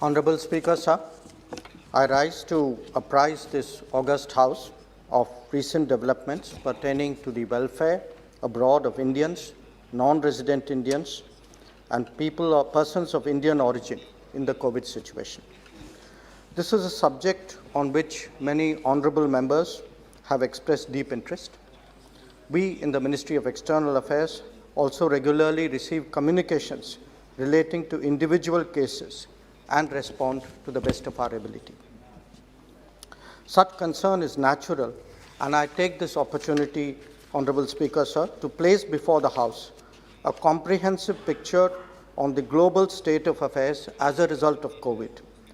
Honorable Speaker, sir, I rise to apprise this august House of recent developments pertaining to the welfare abroad of Indians, non-resident Indians, and people or persons of Indian origin in the COVID situation. This is a subject on which many honorable members have expressed deep interest. We in the Ministry of External Affairs also regularly receive communications relating to individual cases and respond to the best of our ability. Such concern is natural, and I take this opportunity, Honorable Speaker, sir, to place before the House a comprehensive picture on the global state of affairs as a result of COVID,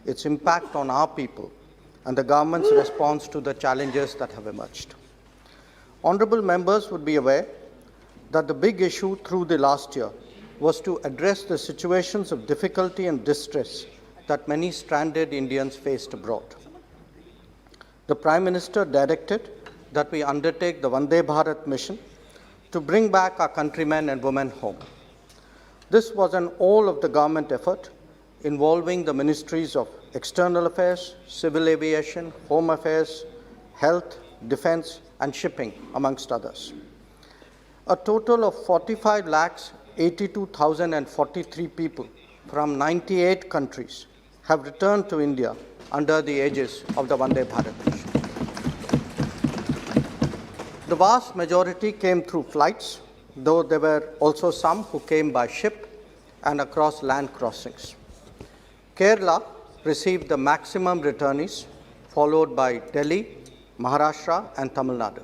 its impact on our people, and the government's response to the challenges that have emerged. Honorable members would be aware that the big issue through the last year was to address the situations of difficulty and distress that many stranded Indians faced abroad. The Prime Minister directed that we undertake the Vande Bharat mission to bring back our countrymen and women home. This was an all of the government effort involving the ministries of External Affairs, Civil Aviation, Home Affairs, Health, Defence and Shipping, amongst others. A total of 45,82,043 people from 98 countries have returned to India under the aegis of the Vande Bharat mission. The vast majority came through flights, though there were also some who came by ship and across land crossings. Kerala received the maximum returnees, followed by Delhi, Maharashtra and Tamil Nadu.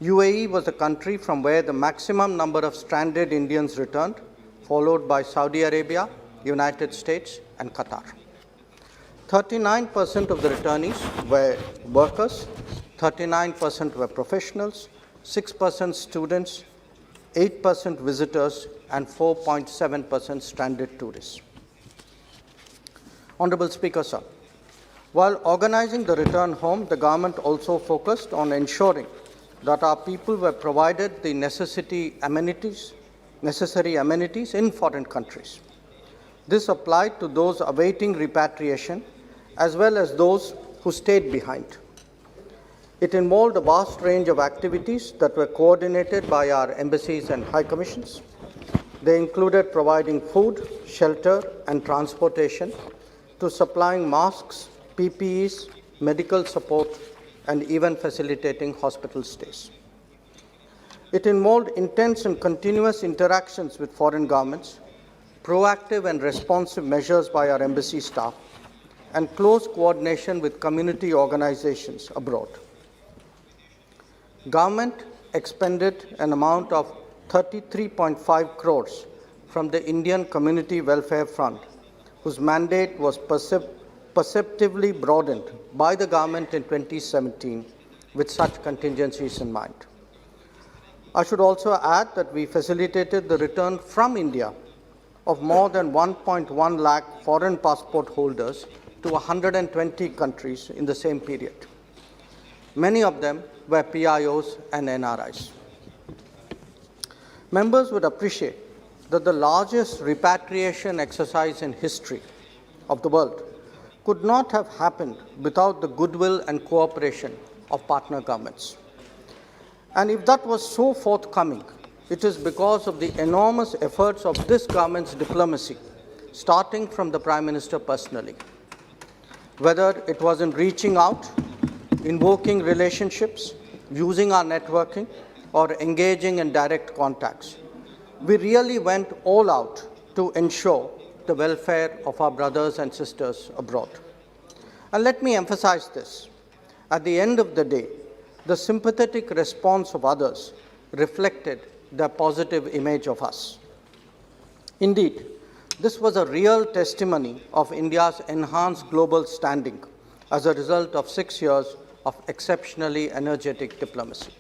UAE was the country from where the maximum number of stranded Indians returned, followed by Saudi Arabia, United States and Qatar. 39% of the returnees were workers, 39% were professionals, 6% students, 8% visitors and 4.7% stranded tourists. Honorable Speaker, sir, while organizing the return home, the government also focused on ensuring that our people were provided the necessary amenities in foreign countries. This applied to those awaiting repatriation as well as those who stayed behind. It involved a vast range of activities that were coordinated by our embassies and high commissions. They included providing food, shelter, and transportation, to supplying masks, PPEs, medical support, and even facilitating hospital stays. It involved intense and continuous interactions with foreign governments, proactive and responsive measures by our embassy staff, and close coordination with community organizations abroad. Government expended an amount of 33.5 crores from the Indian Community Welfare Fund, whose mandate was perceptively broadened by the government in 2017 with such contingencies in mind. I should also add that we facilitated the return from India of more than 1.1 lakh foreign passport holders to 120 countries in the same period. Many of them were PIOs and NRIs. Members would appreciate that the largest repatriation exercise in history of the world could not have happened without the goodwill and cooperation of partner governments. And if that was so forthcoming, it is because of the enormous efforts of this government's diplomacy, starting from the Prime Minister personally. Whether it was in reaching out, invoking relationships, using our networking, or engaging in direct contacts, we really went all out to ensure the welfare of our brothers and sisters abroad. And let me emphasize this. At the end of the day, the sympathetic response of others reflected their positive image of us. Indeed, this was a real testimony of India's enhanced global standing as a result of 6 years of exceptionally energetic diplomacy.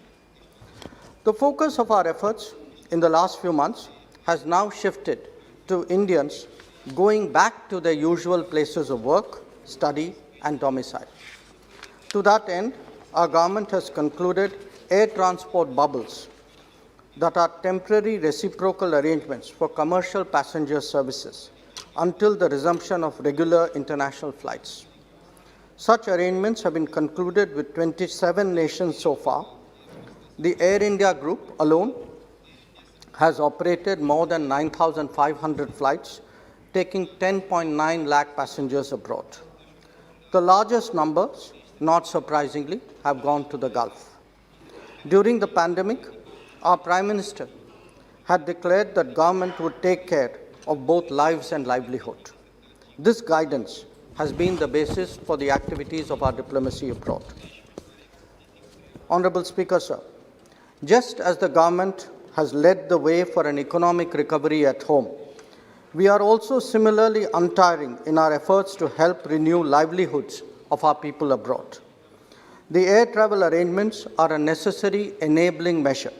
The focus of our efforts in the last few months has now shifted to Indians going back to their usual places of work, study, and domicile. To that end, our government has concluded air transport bubbles that are temporary reciprocal arrangements for commercial passenger services until the resumption of regular international flights. Such arrangements have been concluded with 27 nations so far. The Air India Group alone has operated more than 9,500 flights, taking 10.9 lakh passengers abroad. The largest numbers, not surprisingly, have gone to the Gulf. During the pandemic, our Prime Minister had declared that government would take care of both lives and livelihood. This guidance has been the basis for the activities of our diplomacy abroad. Honorable Speaker, sir, just as the government has led the way for an economic recovery at home, we are also similarly untiring in our efforts to help renew livelihoods of our people abroad. The air travel arrangements are a necessary enabling measure.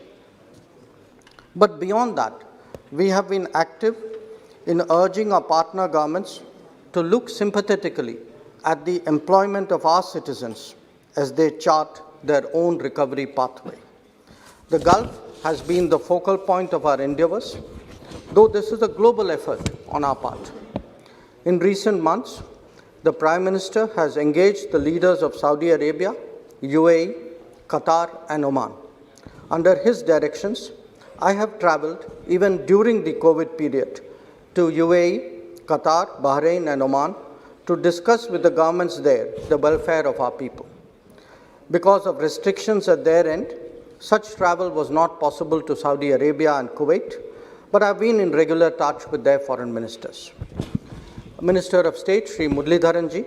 But beyond that, we have been active in urging our partner governments to look sympathetically at the employment of our citizens as they chart their own recovery pathway. The Gulf has been the focal point of our endeavors, though this is a global effort on our part. In recent months, the Prime Minister has engaged the leaders of Saudi Arabia, UAE, Qatar, and Oman. Under his directions, I have traveled, even during the COVID period, to UAE, Qatar, Bahrain, and Oman to discuss with the governments there the welfare of our people. Because of restrictions at their end, such travel was not possible to Saudi Arabia and Kuwait, but I have been in regular touch with their foreign ministers. Minister of State, Sri Muralidharanji,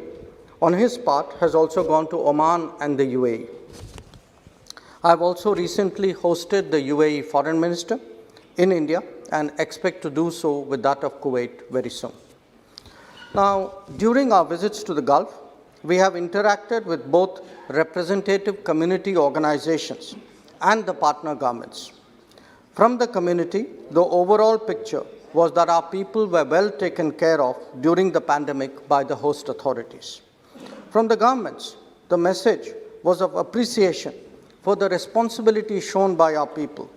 on his part, has also gone to Oman and the UAE. I have also recently hosted the UAE Foreign Minister in India and expect to do so with that of Kuwait very soon. Now, during our visits to the Gulf, we have interacted with both representative community organizations and the partner governments. From the community, the overall picture was that our people were well taken care of during the pandemic by the host authorities. From the governments, the message was of appreciation for the responsibility shown by our people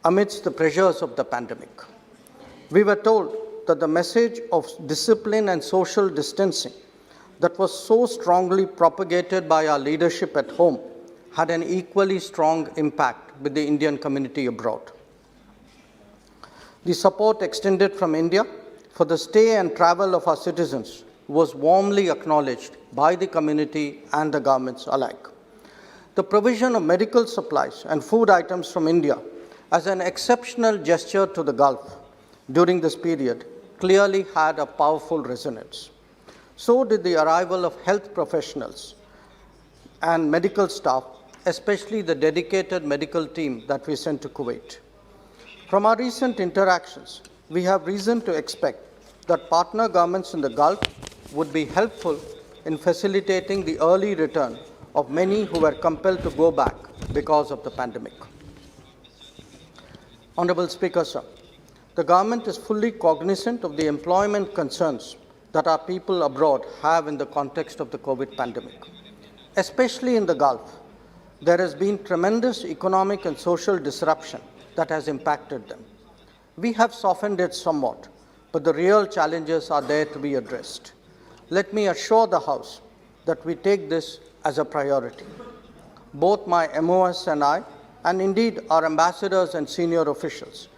amidst the pressures of the pandemic. We were told that the message of discipline and social distancing that was so strongly propagated by our leadership at home had an equally strong impact with the Indian community abroad. The support extended from India for the stay and travel of our citizens was warmly acknowledged by the community and the governments alike. The provision of medical supplies and food items from India as an exceptional gesture to the Gulf during this period clearly had a powerful resonance. So did the arrival of health professionals and medical staff, especially the dedicated medical team that we sent to Kuwait. From our recent interactions, we have reason to expect that partner governments in the Gulf would be helpful in facilitating the early return of many who were compelled to go back because of the pandemic. Honorable Speaker, sir, the government is fully cognizant of the employment concerns that our people abroad have in the context of the COVID pandemic. Especially in the Gulf, there has been tremendous economic and social disruption that has impacted them. We have softened it somewhat, but the real challenges are there to be addressed. Let me assure the House that we take this as a priority. Both my MOS and I, and indeed our ambassadors and senior officials,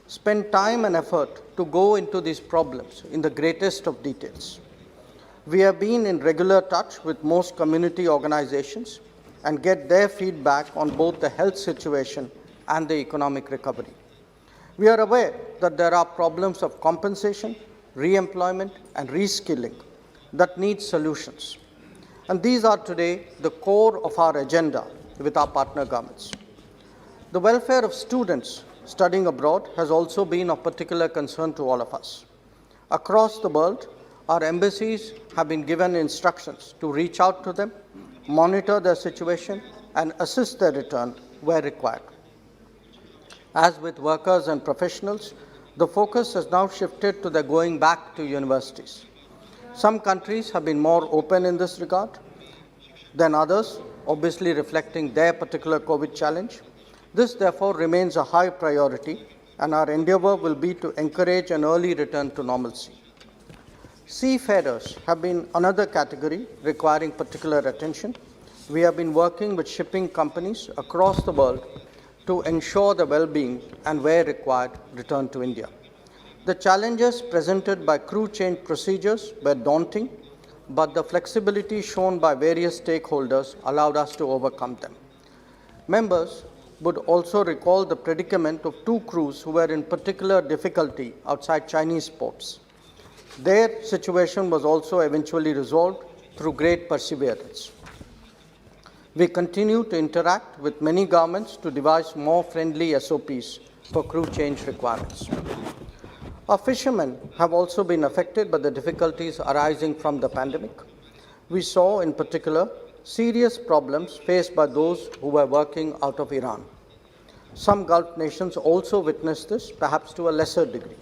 spend time and effort to go into these problems in the greatest of details. We have been in regular touch with most community organizations and get their feedback on both the health situation and the economic recovery. We are aware that there are problems of compensation, re-employment, and reskilling that need solutions. And these are today the core of our agenda with our partner governments. The welfare of students studying abroad has also been of particular concern to all of us. Across the world, our embassies have been given instructions to reach out to them, monitor their situation, and assist their return where required. As with workers and professionals, the focus has now shifted to their going back to universities. Some countries have been more open in this regard than others, obviously reflecting their particular COVID challenge. This, therefore, remains a high priority, and our endeavor will be to encourage an early return to normalcy. Seafarers have been another category requiring particular attention. We have been working with shipping companies across the world to ensure the well-being and, where required, return to India. The challenges presented by crew change procedures were daunting, but the flexibility shown by various stakeholders allowed us to overcome them. Members would also recall the predicament of two crews who were in particular difficulty outside Chinese ports. Their situation was also eventually resolved through great perseverance. We continue to interact with many governments to devise more friendly SOPs for crew change requirements. Our fishermen have also been affected by the difficulties arising from the pandemic. We saw, in particular, serious problems faced by those who were working out of Iran. Some Gulf nations also witnessed this, perhaps to a lesser degree.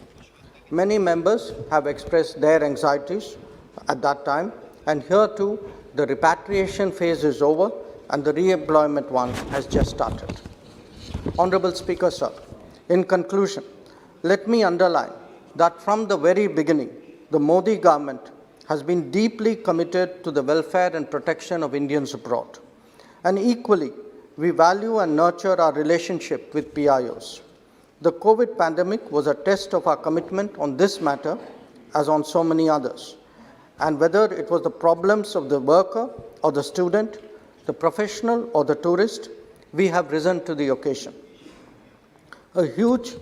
Many members have expressed their anxieties at that time, and here too, the repatriation phase is over and the re-employment one has just started. Honorable Speaker, sir, in conclusion, let me underline that from the very beginning, the Modi government has been deeply committed to the welfare and protection of Indians abroad. And equally, we value and nurture our relationship with PIOs. The COVID pandemic was a test of our commitment on this matter, as on so many others. And whether it was the problems of the worker or the student, the professional or the tourist, we have risen to the occasion. A huge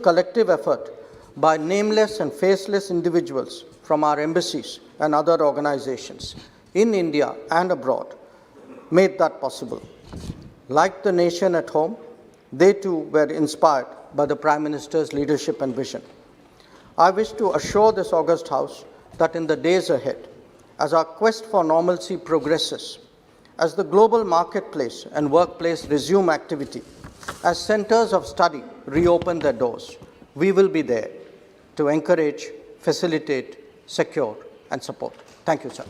collective effort by nameless and faceless individuals from our embassies and other organizations in India and abroad made that possible. Like the nation at home, they too were inspired by the Prime Minister's leadership and vision. I wish to assure this august House that in the days ahead, as our quest for normalcy progresses, as the global marketplace and workplace resume activity, as centers of study reopen their doors, we will be there to encourage, facilitate, secure, and support. Thank you, sir.